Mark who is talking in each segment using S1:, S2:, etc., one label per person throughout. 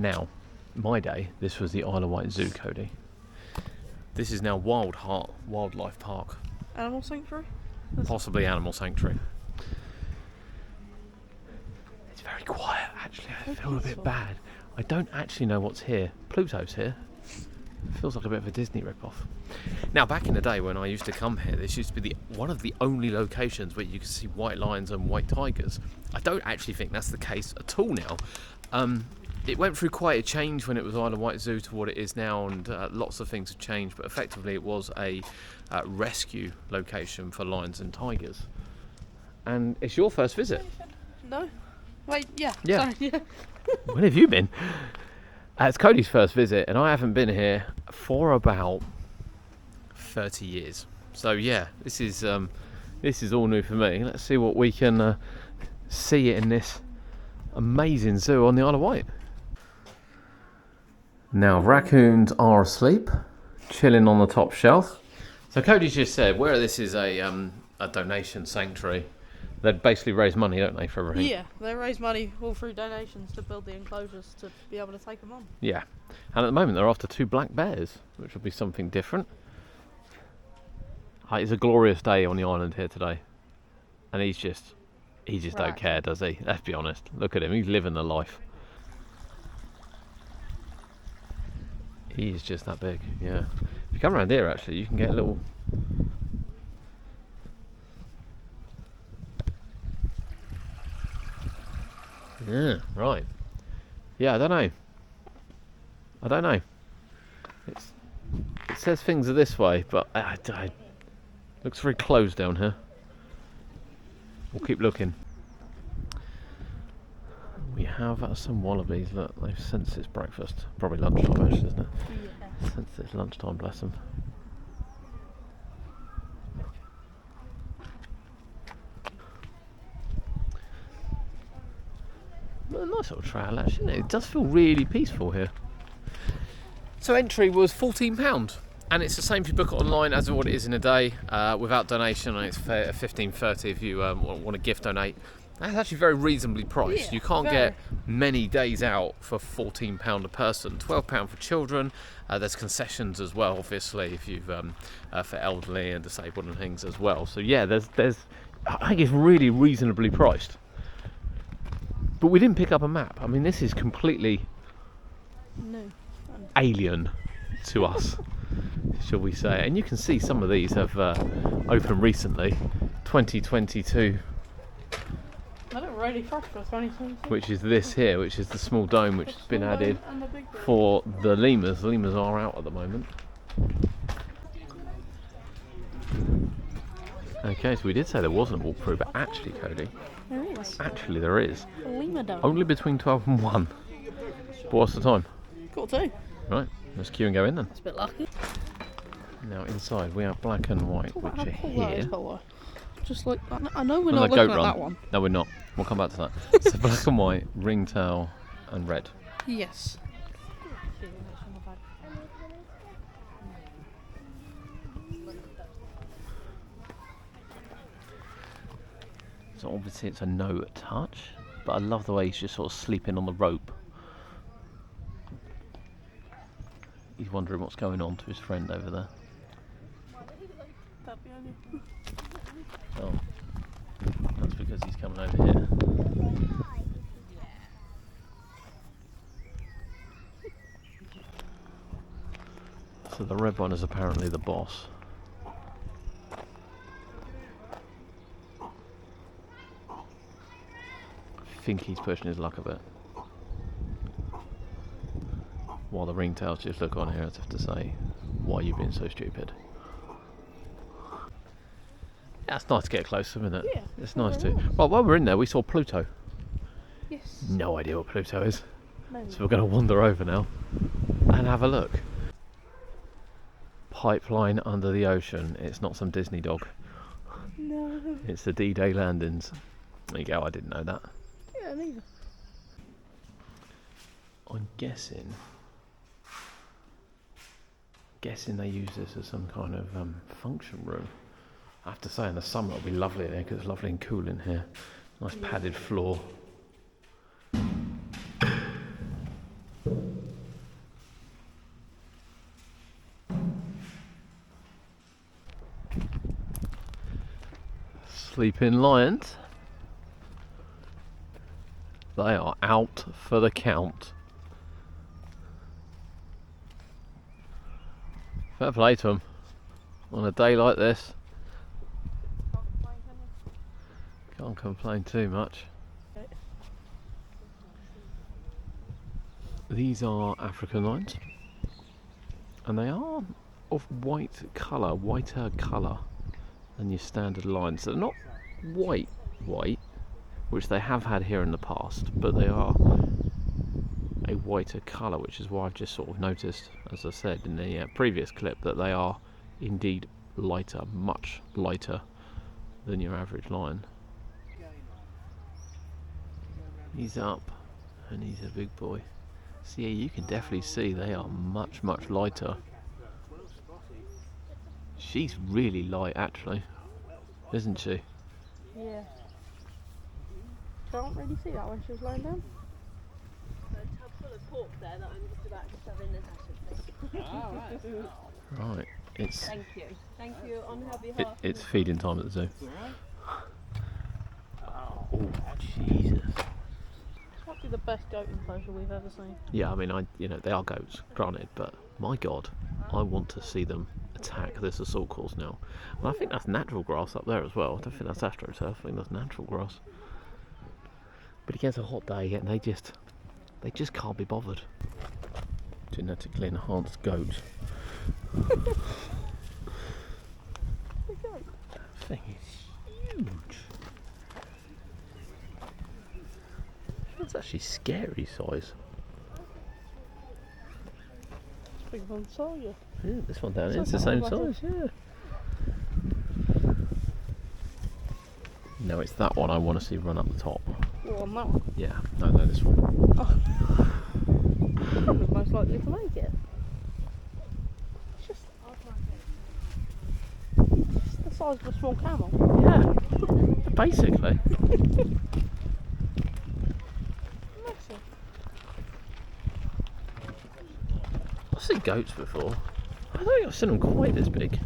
S1: Now, my day, this was the Isle of Wight Zoo, Cody. This is now Wildheart Wildlife Park.
S2: Animal Sanctuary?
S1: Possibly Animal Sanctuary. It's very quiet, actually. I feel a bit bad. I don't actually know what's here. Pluto's here. Feels like a bit of a Disney rip-off. Now, back in the day when I used to come here, this used to be one of the only locations where you could see white lions and white tigers. I don't actually think that's the case at all now. It went through quite a change when it was Isle of Wight Zoo to what it is now, and lots of things have changed, but effectively it was a rescue location for lions and tigers. And it's your first visit.
S2: No. Wait, yeah.
S1: Yeah.
S2: Sorry, yeah.
S1: When have you been? It's Cody's first visit, and I haven't been here for about 30 years. So yeah, this is all new for me. Let's see what we can see in this amazing zoo on the Isle of Wight. Now, raccoons are asleep, chilling on the top shelf. So Cody's just said, where this is a donation sanctuary, they basically raise money, don't they, for everything?
S2: Yeah, they raise money all through donations to build the enclosures to be able to take them on.
S1: Yeah, and at the moment they're after 2 black bears, which will be something different. It's a glorious day on the island here today, and he just don't care, does he? Let's be honest. Look at him, he's living the life. He is just that big, yeah. If you come around here, actually, you can get a little... Yeah, right. Yeah, I don't know. It says things are this way, but looks very closed down here. We'll keep looking. We have some wallabies. Look, they've sensed it's breakfast. Probably lunchtime, actually, isn't it?
S2: Yeah.
S1: Since it's lunchtime, bless them. Well, a nice little trail, actually, isn't it? It does feel really peaceful here. So entry was £14, and it's the same if you book it online as what it is in a day, without donation, and it's $15.30 if you want to gift donate. That's actually very reasonably priced.
S2: Yeah,
S1: you can't get many days out for £14 a person. £12 for children. There's concessions as well, obviously, if you've for elderly and disabled and things as well. So yeah, there's I think it's really reasonably priced. But we didn't pick up a map. I mean, this is completely alien to us, shall we say? And you can see some of these have opened recently, 2022.
S2: I look really fresh for 2022.
S1: Which is this here, which is the small dome which has been added for the lemurs. The lemurs are out at the moment. Okay, so we did say there wasn't a walkthrough, but actually, Cody,
S2: There is.
S1: actually there is.
S2: A lemur dome.
S1: Only between 12 and 1. But what's the time?
S2: Quarter 2.
S1: Right, let's queue and go in then.
S2: That's a bit lucky.
S1: Now inside we have black and white, which are here.
S2: Just like, I know we're
S1: And
S2: not
S1: the
S2: looking
S1: goat
S2: at
S1: run.
S2: that one.
S1: No, we're not. We'll come back to that. So black and white, ringtail and red.
S2: Yes.
S1: So obviously it's a no touch, but I love the way he's just sort of sleeping on the rope. He's wondering what's going on to his friend over there. Oh, that's because he's coming over here. So the red one is apparently the boss. I think he's pushing his luck a bit. While the ringtails just look on here as if to say, why are you being so stupid? Yeah, it's nice to get closer, isn't it?
S2: Yeah.
S1: It's nice to. Well, while we're in there, we saw Pluto.
S2: Yes.
S1: No idea what Pluto is.
S2: No.
S1: So we're going to wander over now and have a look. Pipeline under the ocean. It's not some Disney dog.
S2: No.
S1: It's the D-Day landings. There you go, I didn't know that.
S2: Yeah, neither.
S1: I'm guessing they use this as some kind of function room. I have to say, in the summer it'll be lovely in here because it's lovely and cool in here. Nice padded floor. Sleeping lions. They are out for the count. Fair play to them on a day like this. Can't complain too much. These are African lions, and they are of whiter colour than your standard lions. So they're not white, which they have had here in the past, but they are a whiter colour, which is why I've just sort of noticed, as I said in the previous clip, that they are indeed lighter, much lighter than your average lion. He's up, and he's a big boy. So yeah, you can definitely see they are much lighter. She's really light actually, isn't she?
S2: Yeah. Can't really see that when she was lying down.
S3: A tub full of pork there that I'm just about to shove in Natasha's face.
S1: Right, it's
S3: Thank you. Thank you on her behalf.
S1: it's feeding time at the zoo. Oh Jesus!
S2: Might be the best goat enclosure we've ever seen.
S1: Yeah, I mean, they are goats, granted, but my God, I want to see them attack this assault course now. And I think that's natural grass up there as well. I don't think that's astroturf. I think that's natural grass. But it gets a hot day and they just can't be bothered. Genetically enhanced goats. That thing is huge. It's actually scary size.
S2: It's bigger than Sawyer.
S1: Yeah, this one down here, it's
S2: It's
S1: the
S2: like
S1: same
S2: a
S1: size, yeah. No, it's that one I want to see run up the top.
S2: What, on that one?
S1: Yeah, no, this one.
S2: That was most likely to make it. It's just the size of a small camel.
S1: Yeah, basically.
S2: Massive.
S1: I've seen goats before. I don't think I've seen them quite this big.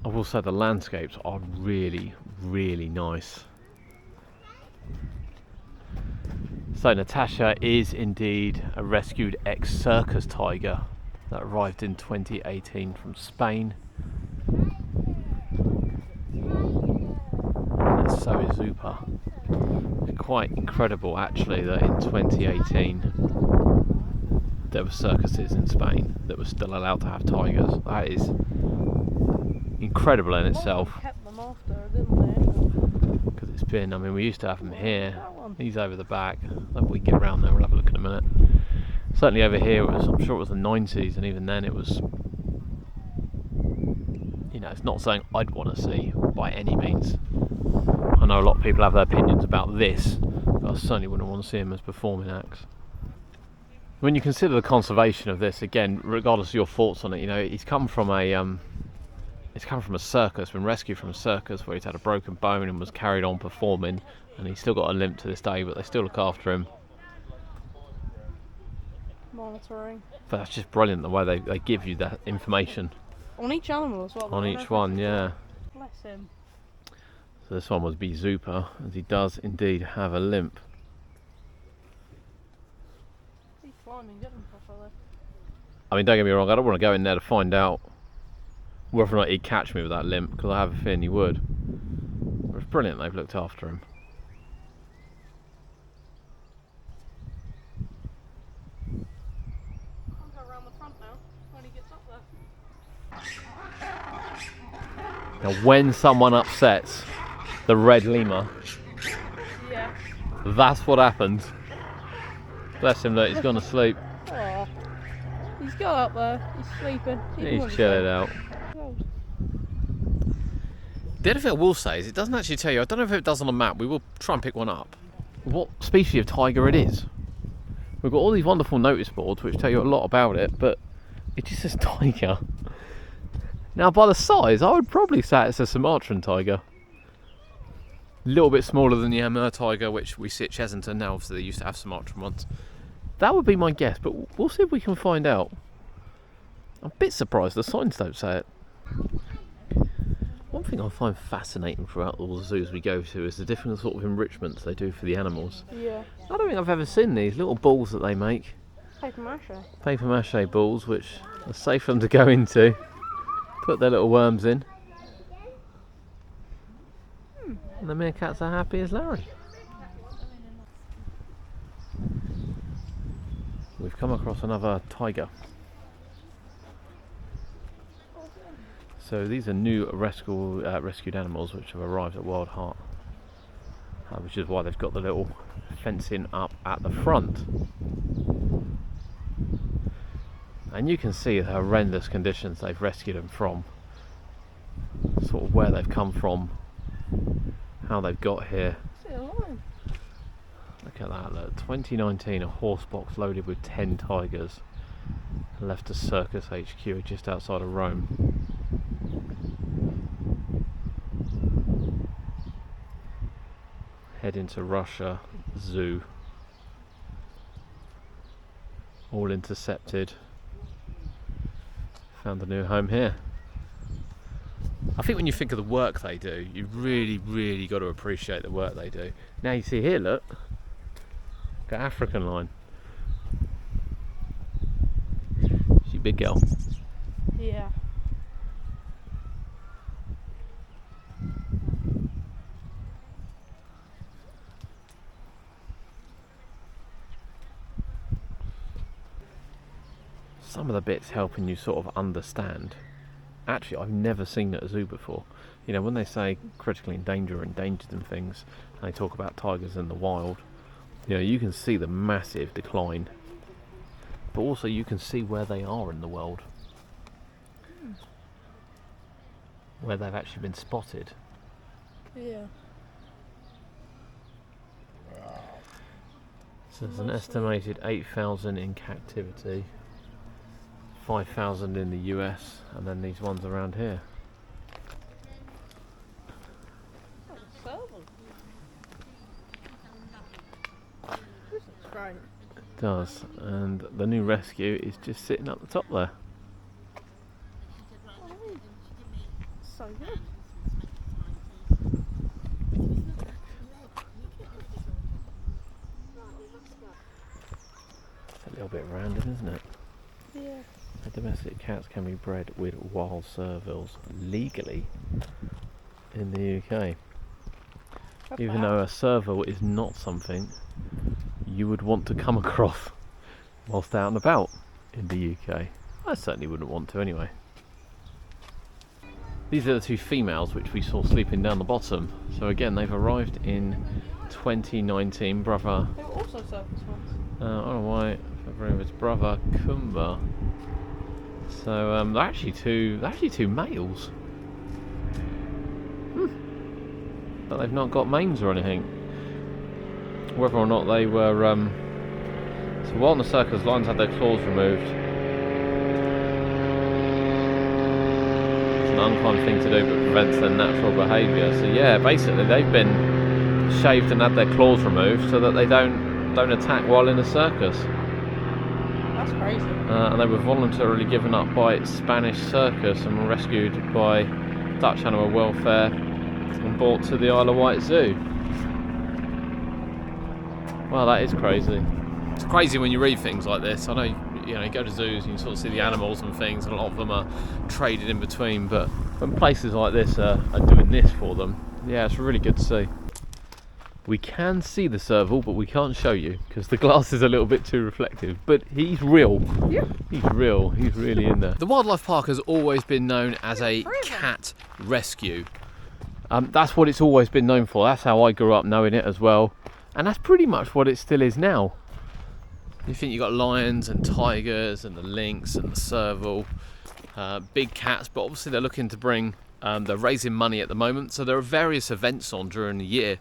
S1: I will say the landscapes are really nice. So Natasha is indeed a rescued ex-circus tiger that arrived in 2018 from Spain. And so is Zupa. It's quite incredible actually that in 2018 there were circuses in Spain that were still allowed to have tigers. That is incredible in itself.
S2: Kept them after, didn't they?
S1: Because it's been, I mean, we used to have them here. He's over the back. If we get around there, we'll have a look in a minute. Certainly over here, I'm sure it was the 90s, and even then it was, it's not something I'd want to see by any means. I know a lot of people have their opinions about this, but I certainly wouldn't want to see him as performing acts. When you consider the conservation of this, again, regardless of your thoughts on it, he's come from a circus, been rescued from a circus where he's had a broken bone and was carried on performing, and he's still got a limp to this day, but they still look after him.
S2: Monitoring.
S1: But that's just brilliant the way they give you that information.
S2: On each animal as well.
S1: On each one, yeah.
S2: Bless him.
S1: So this one would be Zupa, as he does indeed have a limp.
S2: He's climbing, didn't he, properly?
S1: I mean, don't get me wrong, I don't want to go in there to find out whether or not he'd catch me with that limp, because I have a feeling he would. But it's brilliant they've looked after him.
S2: I'll go around the front now when he gets up there.
S1: Now, when someone upsets the red lemur,
S2: Yeah.
S1: that's what happens. Bless him, look, he's gone to sleep.
S2: Oh. He's got up there, he's sleeping.
S1: He's chilling out. The other thing I will say is it doesn't actually tell you, I don't know if it does on the map, we will try and pick one up, what species of tiger it is. We've got all these wonderful notice boards which tell you a lot about it, but it just says tiger. Now by the size, I would probably say it's a Sumatran tiger. A little bit smaller than the Amur tiger, which we see at Chesington now, obviously they used to have Sumatran ones. That would be my guess, but we'll see if we can find out. I'm a bit surprised the signs don't say it. One thing I find fascinating throughout all the zoos we go to is the different sort of enrichments they do for the animals.
S2: Yeah.
S1: I don't think I've ever seen these little balls that they make.
S2: Paper mache.
S1: Paper mache balls, which are safe for them to go into. Put their little worms in. And the meerkats are happy as Larry. We've come across another tiger. So these are new rescued animals which have arrived at Wildheart, which is why they've got the little fencing up at the front. And you can see the horrendous conditions they've rescued them from, sort of where they've come from, how they've got here. Look at that, look. 2019, a horse box loaded with 10 tigers left a circus HQ just outside of Rome. Heading to Russia Zoo. All intercepted. Found a new home here. I think when you think of the work they do, you really got to appreciate the work they do. Now you see here, look, got African line. She a big girl.
S2: Yeah.
S1: Some of the bits helping you sort of understand. Actually, I've never seen it at a zoo before. You know, when they say critically endangered or endangered and things, and they talk about tigers in the wild, you know, you can see the massive decline. But also you can see where they are in the world. Where they've actually been spotted.
S2: Yeah.
S1: So there's an estimated 8,000 in captivity. 5,000 in the US, and then these ones around here.
S2: This looks great.
S1: It does, and the new rescue is just sitting up the top there.
S2: So good.
S1: It's a little bit random, isn't it?
S2: Yeah.
S1: The domestic cats can be bred with wild servals legally in the UK. Even though a serval is not something you would want to come across whilst out and about in the UK. I certainly wouldn't want to anyway. These are the two females which we saw sleeping down the bottom. So again, they've arrived in 2019. Brother,
S2: They were also circus ones.
S1: I don't know why, it's brother Kumba. So they're actually two males. But they've not got manes or anything. Whether or not they were so while the circus lions had their claws removed, it's an unkind thing to do but prevents their natural behaviour. So yeah, basically they've been shaved and had their claws removed so that they don't attack while in a circus.
S2: That's crazy.
S1: And they were voluntarily given up by Spanish circus and were rescued by Dutch animal welfare and brought to the Isle of Wight Zoo. Well, that is crazy. It's crazy when you read things like this. I know, you go to zoos and you sort of see the animals and things, and a lot of them are traded in between, but when places like this are doing this for them, yeah, it's really good to see. We can see the serval, but we can't show you because the glass is a little bit too reflective. But he's real.
S2: Yeah.
S1: He's real. He's really in there. The wildlife park has always been known as a cat rescue. That's what it's always been known for. That's how I grew up knowing it as well. And that's pretty much what it still is now. You think you've got lions and tigers and the lynx and the serval, big cats, but obviously they're looking to bring, they're raising money at the moment. So there are various events on during the year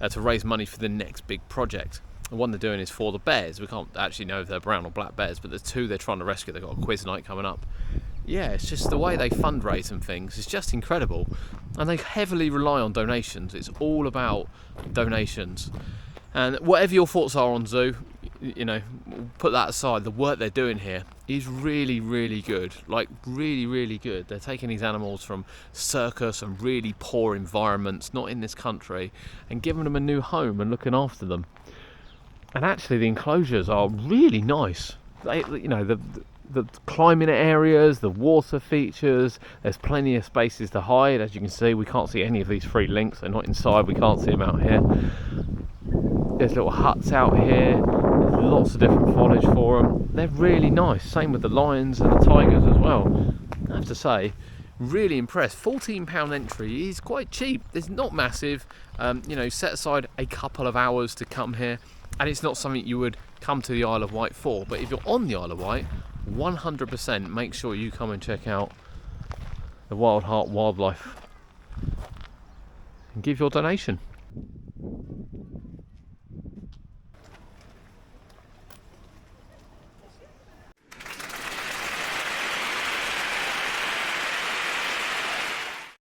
S1: to raise money for the next big project. The one they're doing is for the bears. We can't actually know if they're brown or black bears, but the two they're trying to rescue, they've got a quiz night coming up. Yeah, it's just the way they fundraise and things is just incredible. And they heavily rely on donations. It's all about donations. And whatever your thoughts are on zoo, you know, put that aside. The work they're doing here is really, really good. Like, really, really good. They're taking these animals from circus and really poor environments, not in this country, and giving them a new home and looking after them. And actually, the enclosures are really nice. They, you know, the climbing areas, the water features, there's plenty of spaces to hide. As you can see, we can't see any of these free links. They're not inside, we can't see them out here. There's little huts out here. There's lots of different foliage for them. They're really nice. Same with the lions and the tigers as well. I have to say, really impressed. £14 entry is quite cheap. It's not massive. You know, set aside a couple of hours to come here, and it's not something you would come to the Isle of Wight for. But if you're on the Isle of Wight, 100% make sure you come and check out the Wildheart Wildlife and give your donation.